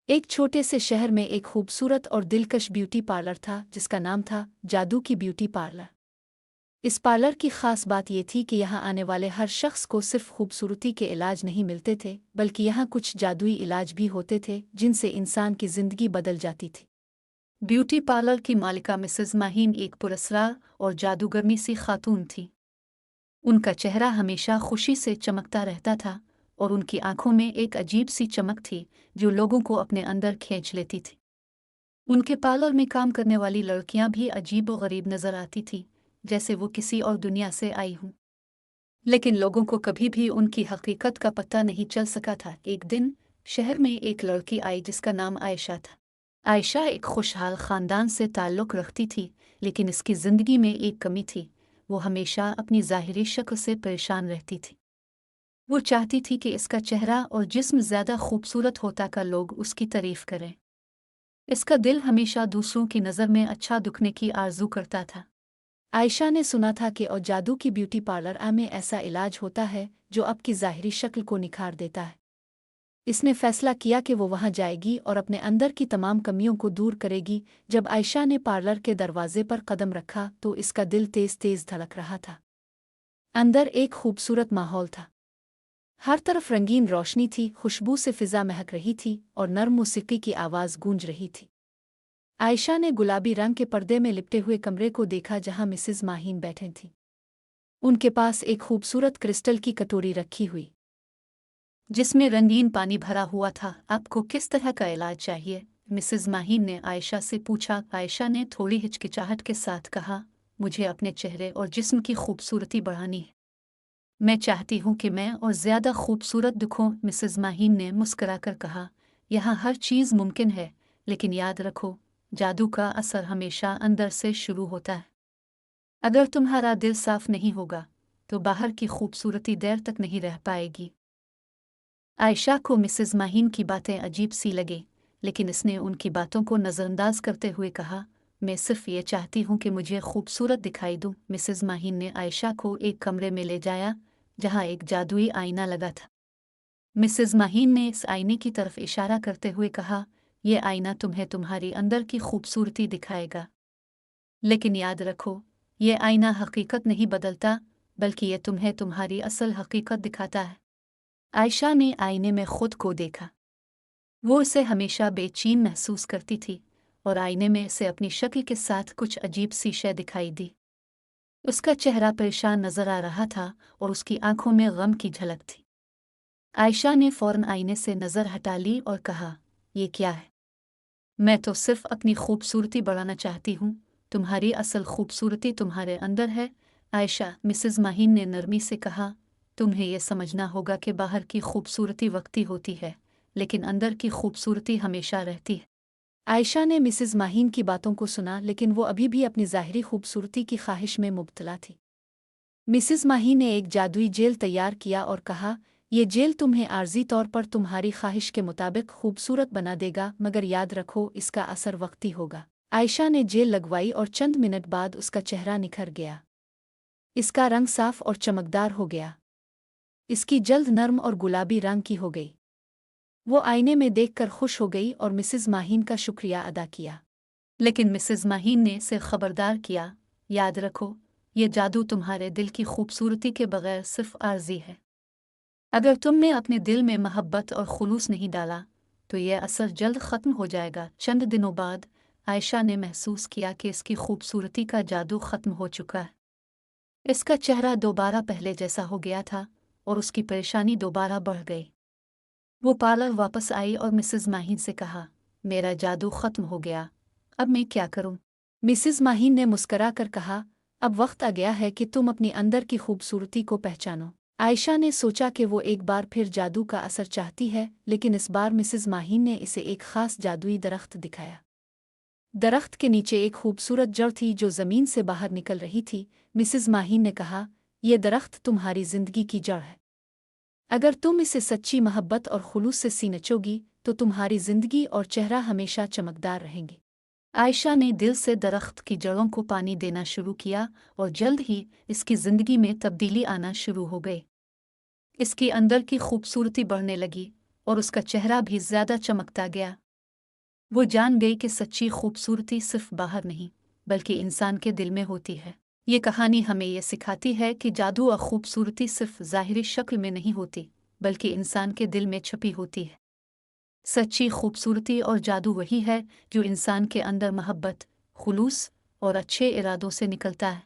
एक छोटे से शहर में एक खूबसूरत और दिलकश ब्यूटी पार्लर था जिसका नाम था जादू की ब्यूटी पार्लर। इस पार्लर की खास बात यह थी कि यहाँ आने वाले हर शख्स को सिर्फ खूबसूरती के इलाज नहीं मिलते थे, बल्कि यहाँ कुछ जादुई इलाज भी होते थे जिनसे इंसान की जिंदगी बदल जाती थी। ब्यूटी पार्लर की मालिका मिसेस माहीन एक पुरस्कार और जादूगरनी सी खातून थी। उनका चेहरा हमेशा खुशी से चमकता रहता था और उनकी आंखों में एक अजीब सी चमक थी जो लोगों को अपने अंदर खींच लेती थी। उनके पार्लर में काम करने वाली लड़कियां भी अजीब व गरीब नजर आती थीं, जैसे वो किसी और दुनिया से आई हूं। लेकिन लोगों को कभी भी उनकी हकीकत का पता नहीं चल सका था। एक दिन शहर में एक लड़की आई जिसका नाम आयशा था। आयशा एक खुशहाल खानदान से ताल्लुक़ रखती थी, लेकिन इसकी ज़िंदगी में एक कमी थी। वो हमेशा अपनी ज़ाहिरी शक्ल से परेशान रहती थी। वो चाहती थी कि इसका चेहरा और जिस्म ज़्यादा खूबसूरत होता का लोग उसकी तारीफ़ करें। इसका दिल हमेशा दूसरों की नज़र में अच्छा दिखने की आरज़ू करता था। आयशा ने सुना था कि और जादू की ब्यूटी पार्लर में ऐसा इलाज होता है जो आपकी ज़ाहिरी शक्ल को निखार देता है। इसने फैसला किया कि वो वहाँ जाएगी और अपने अंदर की तमाम कमियों को दूर करेगी। जब आयशा ने पार्लर के दरवाजे पर कदम रखा तो इसका दिल तेज़ तेज़ धड़क रहा था। अंदर एक खूबसूरत माहौल था। हर तरफ रंगीन रोशनी थी, खुशबू से फिजा महक रही थी और नर्म मौसीकी की आवाज़ गूंज रही थी। आयशा ने गुलाबी रंग के पर्दे में लिपटे हुए कमरे को देखा जहां मिसेस माहीन बैठे थीं। उनके पास एक खूबसूरत क्रिस्टल की कटोरी रखी हुई जिसमें रंगीन पानी भरा हुआ था। आपको किस तरह का इलाज चाहिए? मिसेस माहीन ने आयशा से पूछा। आयशा ने थोड़ी हिचकिचाहट के साथ कहा, मुझे अपने चेहरे और जिस्म की खूबसूरती बढ़ानी है। मैं चाहती हूँ कि मैं और ज़्यादा खूबसूरत दिखूं। मिसेस माहीन ने मुस्कुराकर कहा, यहाँ हर चीज़ मुमकिन है, लेकिन याद रखो, जादू का असर हमेशा अंदर से शुरू होता है। अगर तुम्हारा दिल साफ नहीं होगा तो बाहर की खूबसूरती देर तक नहीं रह पाएगी। आयशा को मिसेस माहीन की बातें अजीब सी लगी, लेकिन इसने उनकी बातों को नज़रअंदाज करते हुए कहा, मैं सिर्फ ये चाहती हूँ कि मुझे खूबसूरत दिखाई दूँ। मिसेस माहीन ने आयशा को एक कमरे में ले जाया जहाँ एक जादुई आईना लगा था। मिसेस माहीन ने इस आईने की तरफ इशारा करते हुए कहा, यह आईना तुम्हें तुम्हारी अंदर की खूबसूरती दिखाएगा। लेकिन याद रखो, यह आईना हकीकत नहीं बदलता, बल्कि यह तुम्हें तुम्हारी असल हकीकत दिखाता है। आयशा ने आईने में खुद को देखा। वो इसे हमेशा बेचैन महसूस करती थी और आईने में इसे अपनी शक्ल के साथ कुछ अजीब सी शय दिखाई दी। उसका चेहरा परेशान नजर आ रहा था और उसकी आंखों में गम की झलक थी। आयशा ने फौरन आईने से नज़र हटा ली और कहा, ये क्या है? मैं तो सिर्फ अपनी खूबसूरती बढ़ाना चाहती हूँ। तुम्हारी असल खूबसूरती तुम्हारे अंदर है। आयशा, मिसेस माहीन ने नरमी से कहा, तुम्हें यह समझना होगा कि बाहर की खूबसूरती वक्ती होती है, लेकिन अंदर की खूबसूरती हमेशा रहती है। आयशा ने मिसेस माहीन की बातों को सुना, लेकिन वो अभी भी अपनी ज़ाहिरी खूबसूरती की ख्वाहिश में मुब्तला थी। मिसेस माहीन ने एक जादुई जेल तैयार किया और कहा, ये जेल तुम्हें आर्जी तौर पर तुम्हारी ख्वाहिश के मुताबिक खूबसूरत बना देगा, मगर याद रखो इसका असर वक्ती होगा। आयशा ने जेल लगवाई और चंद मिनट बाद उसका चेहरा निखर गया। इसका रंग साफ और चमकदार हो गया। इसकी जल्द नर्म और गुलाबी रंग की हो गई। वो आईने में देखकर खुश हो गई और मिसेस माहीन का शुक्रिया अदा किया। लेकिन मिसेस माहीन ने इसे खबरदार किया, याद रखो, ये जादू तुम्हारे दिल की खूबसूरती के बगैर सिर्फ आर्जी है। अगर तुमने अपने दिल में मोहब्बत और खुलूस नहीं डाला तो यह असर जल्द ख़त्म हो जाएगा। चंद दिनों बाद आयशा ने महसूस किया कि इसकी खूबसूरती का जादू ख़त्म हो चुका है। इसका चेहरा दोबारा पहले जैसा हो गया था और उसकी परेशानी दोबारा बढ़ गई। वो पार्लर वापस आई और मिसेस माहीन से कहा, मेरा जादू ख़त्म हो गया, अब मैं क्या करूं? मिसेस माहीन ने मुस्करा कर कहा, अब वक्त आ गया है कि तुम अपनी अंदर की खूबसूरती को पहचानो। आयशा ने सोचा कि वो एक बार फिर जादू का असर चाहती है, लेकिन इस बार मिसेस माहीन ने इसे एक खास जादुई दरख्त दिखाया। दरख्त के नीचे एक खूबसूरत जड़ थी जो ज़मीन से बाहर निकल रही थी। मिसेस माहीन ने कहा, यह दरख्त तुम्हारी ज़िंदगी की जड़ है। अगर तुम इसे सच्ची मोहब्बत और खुलूस से सींचोगी तो तुम्हारी ज़िंदगी और चेहरा हमेशा चमकदार रहेंगे। आयशा ने दिल से दरख्त की जड़ों को पानी देना शुरू किया और जल्द ही इसकी ज़िंदगी में तब्दीली आना शुरू हो गई। इसके अंदर की खूबसूरती बढ़ने लगी और उसका चेहरा भी ज़्यादा चमकता गया। वो जान गई कि सच्ची खूबसूरती सिर्फ बाहर नहीं बल्कि इंसान के दिल में होती है। ये कहानी हमें ये सिखाती है कि जादू और खूबसूरती सिर्फ ज़ाहिरी शक्ल में नहीं होती बल्कि इंसान के दिल में छुपी होती है। सच्ची खूबसूरती और जादू वही है जो इंसान के अंदर मोहब्बत, खुलूस और अच्छे इरादों से निकलता है।